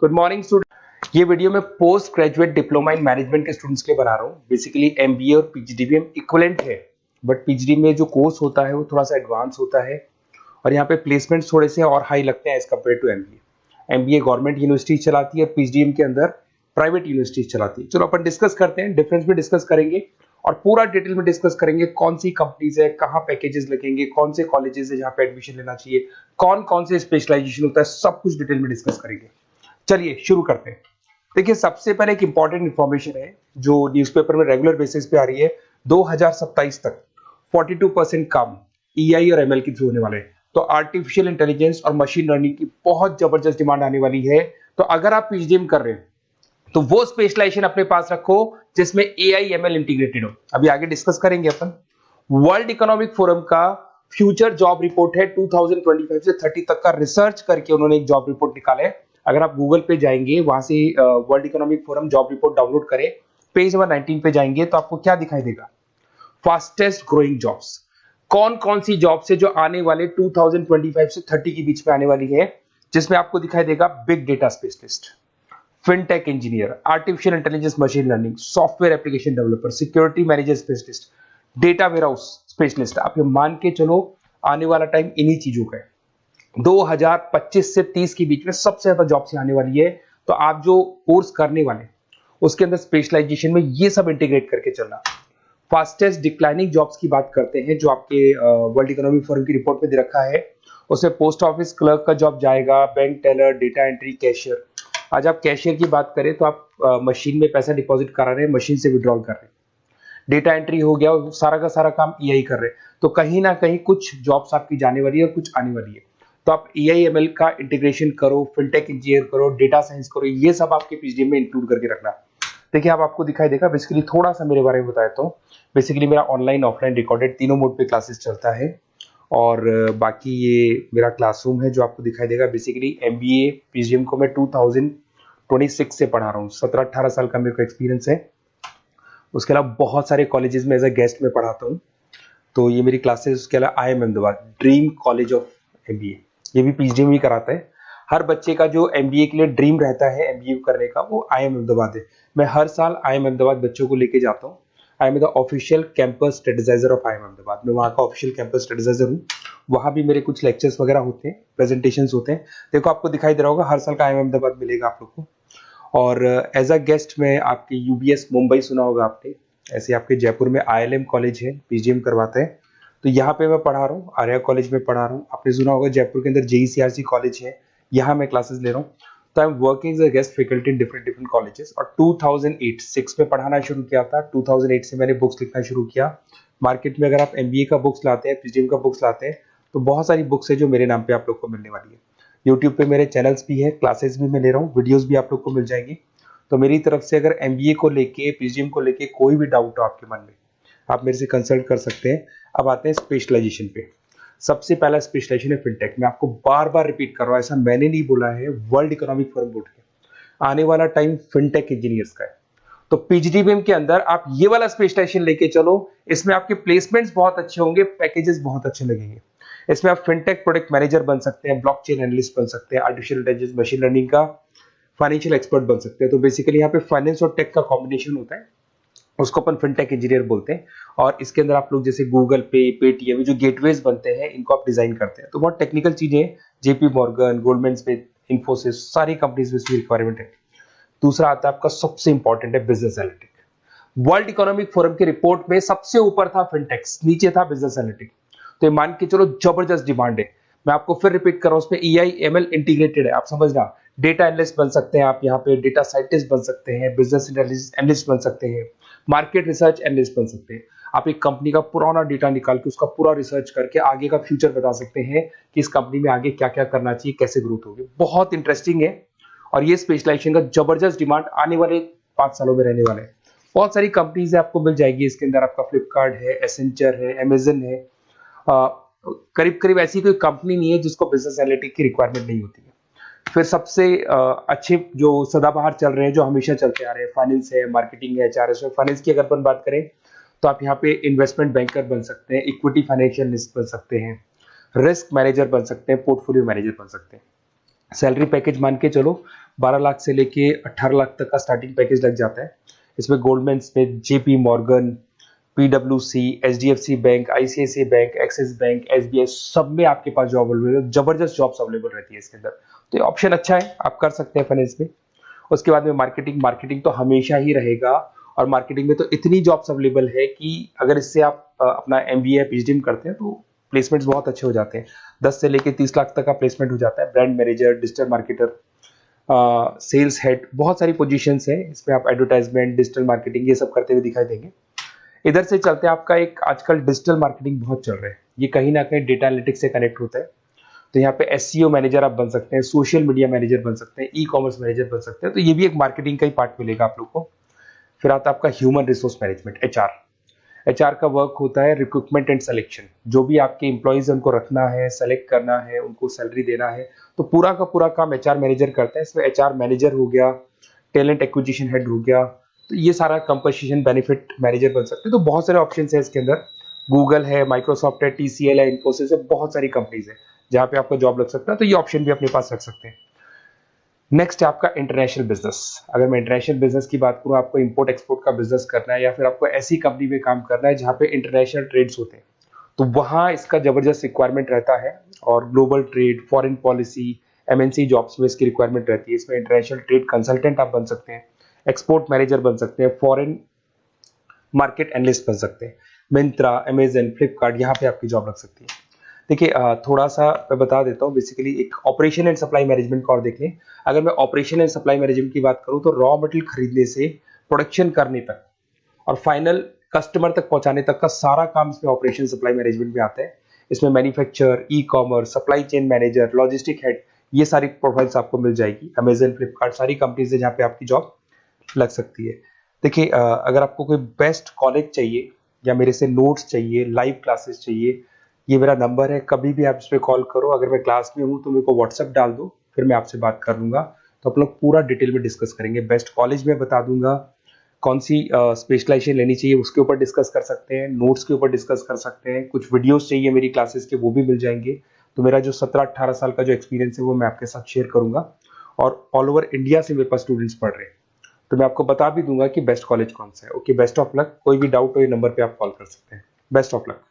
Good morning student. ये video मैं post graduate diploma in management के स्टूडेंट्स के लिए बना रहा हूँ। बेसिकली एमबीए और पीजीडीबीएम इक्विवेलेंट है, बट पीजीडी में जो कोर्स होता है वो थोड़ा सा एडवांस होता है और यहाँ पे प्लेसमेंट्स थोड़े से और हाई लगते हैं as compared to MBA. MBA government university चलाती है, पीजीडीएम के अंदर प्राइवेट यूनिवर्सिटी चलाती है। चलो अपन डिस्कस करते हैं, डिफरेंस भी डिस्कस करेंगे और पूरा डिटेल में डिस्कस करेंगे कौन सी कंपनीज है, कहाँ पैकेजेस लगेंगे, कौन से कॉलेजेस है जहाँ पे एडमिशन लेना चाहिए, कौन कौन से स्पेशलाइजेशन होता है, सब कुछ डिटेल में डिस्कस करेंगे। चलिए शुरू करते हैं। देखिए सबसे पहले एक इंपॉर्टेंट इंफॉर्मेशन है जो न्यूज़पेपर में रेगुलर बेसिस पे आ रही है। 2027 तक 42% काम ईआई और एमएल के थ्रू होने वाले हैं। तो आर्टिफिशियल इंटेलिजेंस और मशीन लर्निंग की बहुत जबरदस्त डिमांड आने वाली है। तो अगर आप पीजीडीएम कर रहे हैं तो वो स्पेशलाइजेशन अपने पास रखो जिसमें एआई एमएल इंटीग्रेटेड हो। अभी आगे डिस्कस करेंगे अपन। वर्ल्ड इकोनॉमिक फोरम का फ्यूचर जॉब रिपोर्ट है 2025 से 30 तक का रिसर्च करके उन्होंने एक जॉब रिपोर्ट निकाला है। अगर आप गूगल पे जाएंगे, वहां से world economic forum job report download करें, पेज नंबर 19 पे जाएंगे तो आपको क्या दिखाई देगा? फास्टेस्ट ग्रोइंग जॉब्स, कौन कौन सी जॉब्स है जो आने वाले 2025 से 30 के बीच में आने वाली है, जिसमें आपको दिखाई देगा big data specialist, fintech engineer, artificial intelligence machine learning, software application developer, security manager specialist, data warehouse specialist. आप ये मान के चलो आने वाला टाइम इन्हीं चीजों का है। 2025 से 30 के बीच में सबसे ज्यादा जॉब्स आने वाली है। तो आप जो कोर्स करने वाले उसके अंदर स्पेशलाइजेशन में ये सब इंटीग्रेट करके चलना। फास्टेस्ट डिक्लाइनिंग जॉब्स की बात करते हैं जो आपके वर्ल्ड इकोनॉमिक फोरम की रिपोर्ट में दे रखा है। उसमें पोस्ट ऑफिस क्लर्क का जॉब जाएगा, bank teller, data entry, cashier. आज आप कैशियर की बात करें तो आप मशीन में पैसा डिपॉजिट करा रहे हैं, मशीन से विड्रॉल कर रहे हैं। डेटा एंट्री हो गया, सारा का सारा काम ईआई कर रहे हैं। तो कहीं ना कहीं कुछ जॉब्स आपकी जाने वाली है और कुछ आने वाली है। तो आप ईआई एमएल का इंटीग्रेशन करो, फिनटेक इंजीनियर करो, डेटा साइंस करो, ये सब आपके पीजीडीएम में इंक्लूड करके रखना। देखिए अब आपको दिखाई देगा। बेसिकली थोड़ा सा मेरे बारे में बताया तो बेसिकली मेरा ऑनलाइन ऑफलाइन रिकॉर्डेड तीनों मोड पे क्लासेस चलता है और बाकी ये मेरा क्लासरूम है जो आपको दिखाई देगा। बेसिकली एमबीए पीजीडीएम को मैं 2026 से पढ़ा रहा हूँ। 17-18 साल का मेरे को एक्सपीरियंस है। उसके अलावा बहुत सारे कॉलेजेस में एज अ गेस्ट में पढ़ाता हूँ। तो ये मेरी क्लासेस, उसके अलावा IIM Ahmedabad dream college of MBA, ये भी पीजीडीएम ही कराता है। हर बच्चे का जो एमबीए के लिए ड्रीम रहता है एमबीए करने का, वो IIM अहमदाबाद है। मैं हर साल IIM अहमदाबाद बच्चों को लेके जाता हूँ। I am the official campus strategiser of IIM Ahmedabad. मैं वहाँ का ऑफिशियल कैंपस स्ट्रेटेजाइजर हूँ। वहाँ भी मेरे कुछ लेक्चर्स वगैरह होते हैं, प्रेजेंटेशंस होते हैं। देखो आपको दिखाई दे रहा होगा, हर साल का IIM अहमदाबाद मिलेगा आप लोग को। और एज अ गेस्ट में आपके यूबीएस मुंबई सुना होगा आपने, ऐसे आपके जयपुर में ILM कॉलेज है, पीजीडीएम करवाते हैं। तो यहाँ पे मैं पढ़ा रहा हूँ, आर्या कॉलेज में पढ़ा रहा हूँ। आपने सुना होगा जयपुर के अंदर JECRC कॉलेज है, यहाँ मैं क्लासेस ले रहा हूँ। तो I am working as a guest faculty in different colleges. और 2008-6 में पढ़ाना शुरू किया था। 2008 से मैंने बुक्स लिखना शुरू किया। मार्केट में अगर आप एमबीए का बुक्स लाते हैं, पीजीडीएम का बुक्स लाते हैं, तो बहुत सारी बुक्स है जो मेरे नाम पे आप लोग को मिलने वाली है। यूट्यूब पे मेरे चैनल्स भी है, क्लासेस भी मैं ले रहा हूँ, वीडियोज भी आप लोग को मिल जाएंगी। तो मेरी तरफ से अगर एमबीए को लेके, पीजीडीएम को लेके कोई भी डाउट हो आपके मन में, आप मेरे से कंसल्ट कर सकते हैं। अब आते हैं स्पेशलाइजेशन पे। सबसे पहला स्पेशलाइजेशन है फिनटेक। मैं आपको बार बार रिपीट कर रहा हूँ, ऐसा मैंने नहीं बोला है, वर्ल्ड इकोनॉमिक फोरम बोर्ड के आने वाला टाइम फिनटेक इंजीनियर्स का है। तो पीजीडीबीएम के अंदर आप ये वाला स्पेशलाइजेशन लेके चलो। इसमें आपके प्लेसमेंट्स बहुत अच्छे होंगे, पैकेजेस बहुत अच्छे लगेंगे। इसमें आप फिनटेक प्रोडक्ट मैनेजर बन सकते हैं, ब्लॉकचेन एनालिस्ट बन सकते हैं, आर्टिफिशियल इंटेलिजेंस मशीन लर्निंग का फाइनेंशियल एक्सपर्ट बन सकते हैं। तो बेसिकली यहाँ पे फाइनेंस और टेक का कॉम्बिनेशन होता है, उसको अपन फिनटेक इंजीनियर बोलते हैं। और इसके अंदर आप लोग जैसे गूगल पे, पेटीएम, जो गेटवेज बनते हैं, इनको आप डिजाइन करते हैं। तो बहुत टेक्निकल चीजें हैं। JP Morgan, Goldman Smith, Infosys, सारी कंपनीज में इसकी रिक्वायरमेंट है। दूसरा आता है आपका सबसे इंपॉर्टेंट है business analytic. World economic forum की रिपोर्ट में सबसे ऊपर था फिनटेक्स, नीचे था बिजनेस एनालिटिक। तो ये मान के चलो जबरदस्त डिमांड है। मैं आपको फिर रिपीट कर रहा हूं, उसमें ईआई एमएल इंटीग्रेटेड है। आप समझना, डेटा एनालिस्ट बन सकते हैं आप, यहाँ पे डेटा साइंटिस्ट बन सकते हैं, बिजनेस एनालिस्ट बन सकते हैं, मार्केट रिसर्च एनालिस्ट बन सकते हैं। आप एक कंपनी का पुराना डेटा निकाल के उसका पूरा रिसर्च करके आगे का फ्यूचर बता सकते हैं कि इस कंपनी में आगे क्या क्या करना चाहिए, कैसे ग्रोथ होगी। बहुत इंटरेस्टिंग है और ये स्पेशलाइजेशन का जबरदस्त डिमांड आने वाले 5 सालों में रहने वाले हैं। बहुत सारी कंपनीज है, आपको मिल जाएगी इसके अंदर। आपका फ्लिपकार्ट है, एसेंचर है, अमेजन है। करीब करीब ऐसी कोई कंपनी नहीं है जिसको बिजनेस एनालिटिक की रिक्वायरमेंट नहीं होती है। फिर सबसे अच्छे जो सदाबहार चल रहे हैं, जो हमेशा चलते आ रहे हैं, फाइनेंस है, मार्केटिंग है, HRS है। फाइनेंस की अगर अपन बात करें तो आप यहाँ पे इन्वेस्टमेंट बैंकर बन सकते हैं, इक्विटी फाइनेंशियल एनालिस्ट बन सकते हैं, रिस्क मैनेजर बन सकते हैं, पोर्टफोलियो मैनेजर बन सकते हैं। सैलरी पैकेज मान के चलो 12 लाख से लेके 18 लाख तक का स्टार्टिंग पैकेज लग जाता है। इसमें गोल्डमैन स्मिथ, जेपी मॉर्गन, पीडब्ल्यूसी, HDFC bank, ICICI bank, Axis bank, SBI, सब में आपके पास जॉब अवेलेबल है। जबरदस्त जॉब्स अवेलेबल रहती है इसके अंदर, तो ये ऑप्शन अच्छा है, आप कर सकते हैं फाइनेंस में। उसके बाद में मार्केटिंग, मार्केटिंग तो हमेशा ही रहेगा, और मार्केटिंग में तो इतनी जॉब्स अवेलेबल है कि अगर इससे आप अपना एमबीए या पीएचडी करते हैं तो प्लेसमेंट्स बहुत अच्छे हो जाते हैं। 10 से लेके 30 लाख तक का प्लेसमेंट हो जाता है। Brand manager, digital marketer, sales head, बहुत सारी पोजीशंस हैं इसमें। आप एडवर्टाइजमेंट, डिजिटल मार्केटिंग ये सब करते हुए दिखाई देंगे। इधर से चलते हैं, आपका एक आजकल डिजिटल मार्केटिंग बहुत चल रहा है, ये कहीं ना कहीं डेटा एनालिटिक्स से कनेक्ट होता है। तो यहाँ पे एसईओ मैनेजर आप बन सकते हैं, सोशल मीडिया मैनेजर बन सकते हैं, ई कॉमर्स मैनेजर बन सकते हैं, तो ये भी एक मार्केटिंग का ही पार्ट मिलेगा आप लोग को। फिर आता है आपका human resource management, HR. HR का वर्क होता है रिक्रूटमेंट एंड सिलेक्शन। जो भी आपके एम्प्लॉइज उनको रखना है, सेलेक्ट करना है, उनको सैलरी देना है, तो पूरा का पूरा काम एचआर मैनेजर करता है। इसमें एचआर मैनेजर हो गया, टैलेंट एक्विजिशन हेड हो गया, तो ये सारा कंपनसेशन बेनिफिट मैनेजर बन सकते हैं। तो बहुत सारे ऑप्शन है इसके अंदर। गूगल है, माइक्रोसॉफ्ट है, टीसीएल है, इन्फोसिस है, बहुत सारी कंपनीज है जहां पे आपका जॉब लग सकता है, तो ये ऑप्शन भी अपने पास रख सकते हैं। नेक्स्ट है आपका इंटरनेशनल बिजनेस। अगर मैं इंटरनेशनल बिजनेस की बात करूं, आपको इंपोर्ट एक्सपोर्ट का बिजनेस करना है या फिर आपको ऐसी कंपनी में काम करना है जहां पे इंटरनेशनल ट्रेड्स होते हैं, तो वहां इसका जबरदस्त रिक्वायरमेंट रहता है। और global trade, foreign policy, MNC jobs में इसकी रिक्वायरमेंट रहती है। इसमें इंटरनेशनल ट्रेड कंसल्टेंट आप बन सकते हैं, एक्सपोर्ट मैनेजर बन सकते हैं, फॉरेन मार्केट एनालिस्ट बन सकते हैं। मिंत्रा, अमेजन, फ्लिपकार्ट, यहाँ पे आपकी जॉब लग सकती है। देखिए थोड़ा सा मैं बता देता हूँ, बेसिकली एक ऑपरेशन एंड सप्लाई मैनेजमेंट का और देख लें। अगर मैं ऑपरेशन एंड सप्लाई मैनेजमेंट की बात करूँ तो रॉ मटेरियल खरीदने से प्रोडक्शन करने तक और फाइनल कस्टमर तक पहुंचाने तक का सारा काम इसमें ऑपरेशन सप्लाई मैनेजमेंट में आता है। इसमें manufacture, e commerce, supply chain manager, logistic head, ये सारी प्रोफाइल्स आपको मिल जाएगी। अमेजन, फ्लिपकार्ट, सारी कंपनीज है जहाँ पे आपकी जॉब लग सकती है। देखिए अगर आपको कोई बेस्ट कॉलेज चाहिए या मेरे से नोट्स चाहिए, लाइव क्लासेस चाहिए, ये मेरा नंबर है, कभी भी आप इस पर कॉल करो। अगर मैं क्लास में हूँ तो मेरे को व्हाट्सएप डाल दो, फिर मैं आपसे बात कर लूंगा। तो आप लोग पूरा डिटेल में डिस्कस करेंगे। बेस्ट कॉलेज में बता दूंगा, कौन सी स्पेशलाइजेशन लेनी चाहिए उसके ऊपर डिस्कस कर सकते हैं, नोट्स के ऊपर डिस्कस कर सकते हैं, कुछ वीडियोस चाहिए मेरी क्लासेस के वो भी मिल जाएंगे। तो मेरा जो 17-18 साल का जो एक्सपीरियंस है वो मैं आपके साथ शेयर करूंगा। और ऑल ओवर इंडिया से मेरे पास स्टूडेंट्स पढ़ रहे हैं, तो मैं आपको बता भी दूंगा कि बेस्ट कॉलेज कौन सा है। Okay, best of luck. कोई भी डाउट हो ये नंबर पे आप कॉल कर सकते हैं। Best of luck.